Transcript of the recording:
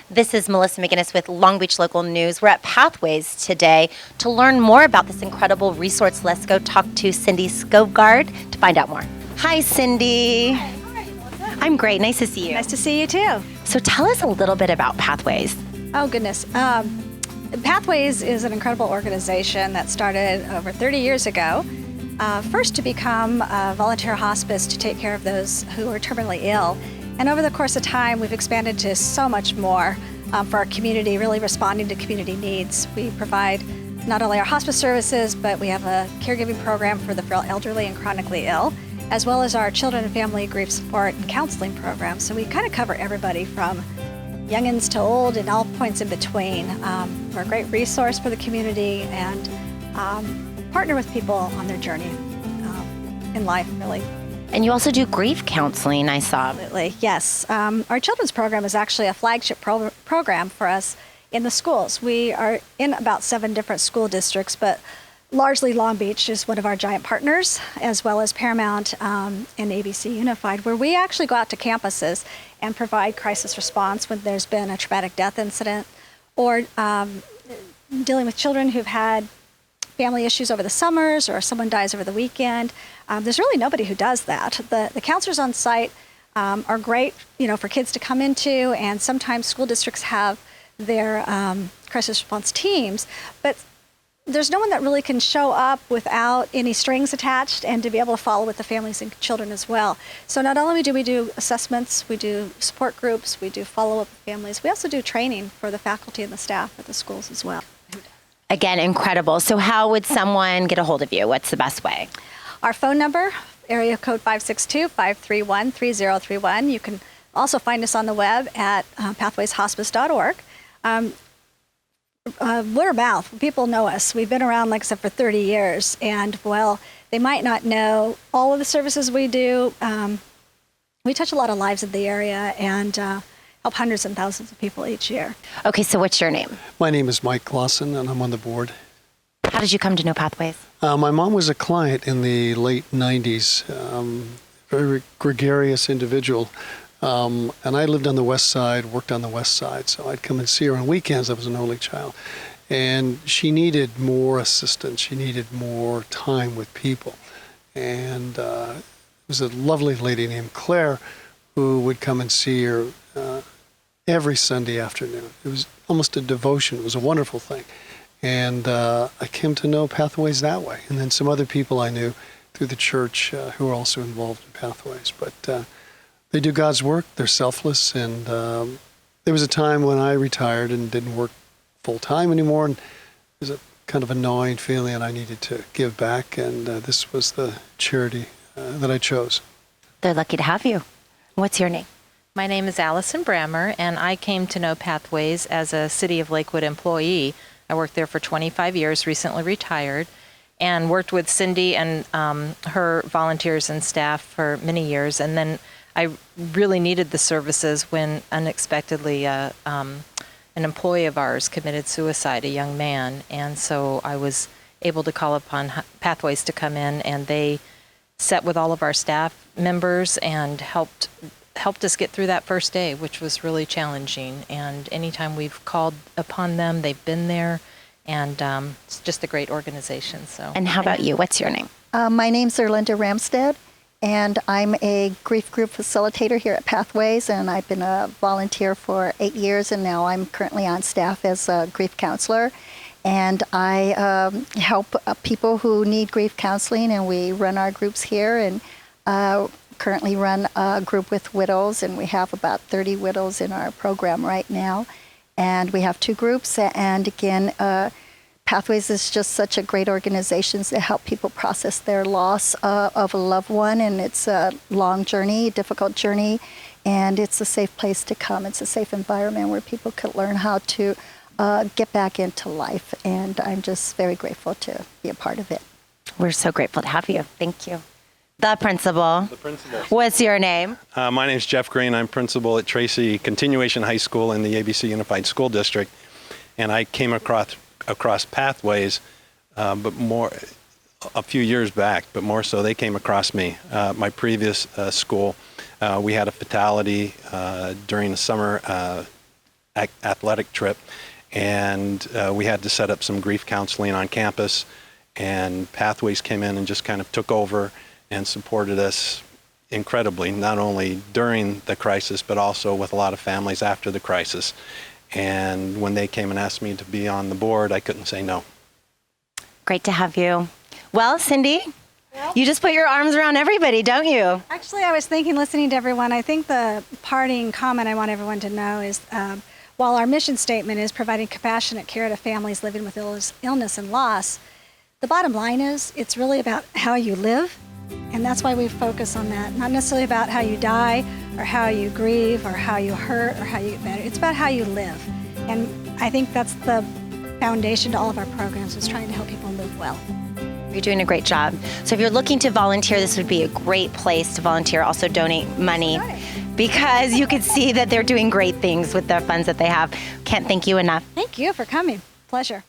This is Melissa McGinnis with Long Beach Local News. We're at Pathways today to learn more about this incredible resource. Let's go talk to Cindy Skovgaard to find out more. Hi, Cindy. Hi, how are you, Melissa? I'm great. Nice to see you. Nice to see you too. So tell us a little bit about Pathways. Oh, goodness. Pathways is an incredible organization that started over 30 years ago. First to become a volunteer hospice to take care of those who are terminally ill. And over the course of time, we've expanded to so much more for our community, really responding to community needs. We provide not only our hospice services, but we have a caregiving program for the elderly and chronically ill, as well as our children and family grief support and counseling program. So we kind of cover everybody from youngins to old and all points in between. We're a great resource for the community and partner with people on their journey in life, really. And you also do grief counseling, I saw. Absolutely, yes. Our children's program is actually a flagship program for us in the schools. We are in about 7 different school districts, but largely Long Beach is one of our giant partners, as well as Paramount and ABC Unified, where we actually go out to campuses and provide crisis response when there's been a traumatic death incident or dealing with children who've had family issues over the summers or someone dies over the weekend. There's really nobody who does that. The counselors on site are great, for kids to come into, and sometimes school districts have their crisis response teams, but there's no one that really can show up without any strings attached and to be able to follow with the families and children as well. So not only do we do assessments, we do support groups, we do follow-up with families, we also do training for the faculty and the staff at the schools as well. Again, incredible. So how would someone get a hold of you? What's the best way? Our phone number, area code 562-531-3031. You can also find us on the web at pathwayshospice.org. Word of mouth, people know us. We've been around, like I said, for 30 years. And, well, they might not know all of the services we do. We touch a lot of lives in the area and help hundreds and thousands of people each year. Okay, so what's your name? My name is Mike Clausen, and I'm on the board. How did you come to know Pathways? My mom was a client in the late 90s, very gregarious individual. And I lived on the west side, worked on the west side, so I'd come and see her on weekends. I was an only child. And she needed more assistance. She needed more time with people. And there was a lovely lady named Claire who would come and see her every Sunday afternoon. It was almost a devotion. It was a wonderful thing. And I came to know Pathways that way. And then some other people I knew through the church who were also involved in Pathways. But they do God's work. They're selfless. And there was a time when I retired and didn't work full-time anymore. And it was a kind of a gnawing feeling, and I needed to give back. And this was the charity that I chose. They're lucky to have you. What's your name? My name is Alison Brammer, and I came to know Pathways as a City of Lakewood employee. I worked there for 25 years, recently retired, and worked with Cindy and her volunteers and staff for many years. And then I really needed the services when unexpectedly an employee of ours committed suicide, a young man. And so I was able to call upon Pathways to come in, and they sat with all of our staff members and helped us get through that first day, which was really challenging. And anytime we've called upon them, they've been there, and it's just a great organization. So. And how about you? What's your name? My name's Earlin Stead, and I'm a grief group facilitator here at Pathways, and I've been a volunteer for 8 years, and now I'm currently on staff as a grief counselor. And I help people who need grief counseling, and we run our groups here, and currently run a group with widows, and we have about 30 widows in our program right now. And we have 2 groups, and again, Pathways is just such a great organization to help people process their loss of a loved one, and it's a long journey, a difficult journey, and it's a safe place to come. It's a safe environment where people could learn how to get back into life, and I'm just very grateful to be a part of it. We're so grateful to have you. Thank you. The principal. The principal. What's your name? My name's Jeff Green. I'm principal at Tracy Continuation High School in the ABC Unified School District, and I came across Pathways, but more a few years back. But more so, they came across me. My previous school, we had a fatality during the summer athletic trip, and we had to set up some grief counseling on campus, and Pathways came in and just kind of took over and supported us incredibly, not only during the crisis, but also with a lot of families after the crisis. And when they came and asked me to be on the board, I couldn't say no. Great to have you. Well, Cindy, you just put your arms around everybody, don't you? Actually, I was thinking, listening to everyone, I think the parting comment I want everyone to know is while our mission statement is providing compassionate care to families living with illness and loss, the bottom line is it's really about how you live. And that's why we focus on that. Not necessarily about how you die or how you grieve or how you hurt or how you get better. It's about how you live. And I think that's the foundation to all of our programs, is trying to help people live well. You're doing a great job. So if you're looking to volunteer, this would be a great place to volunteer. Also donate money, because you could see that they're doing great things with the funds that they have. Can't thank you enough. Thank you for coming. Pleasure.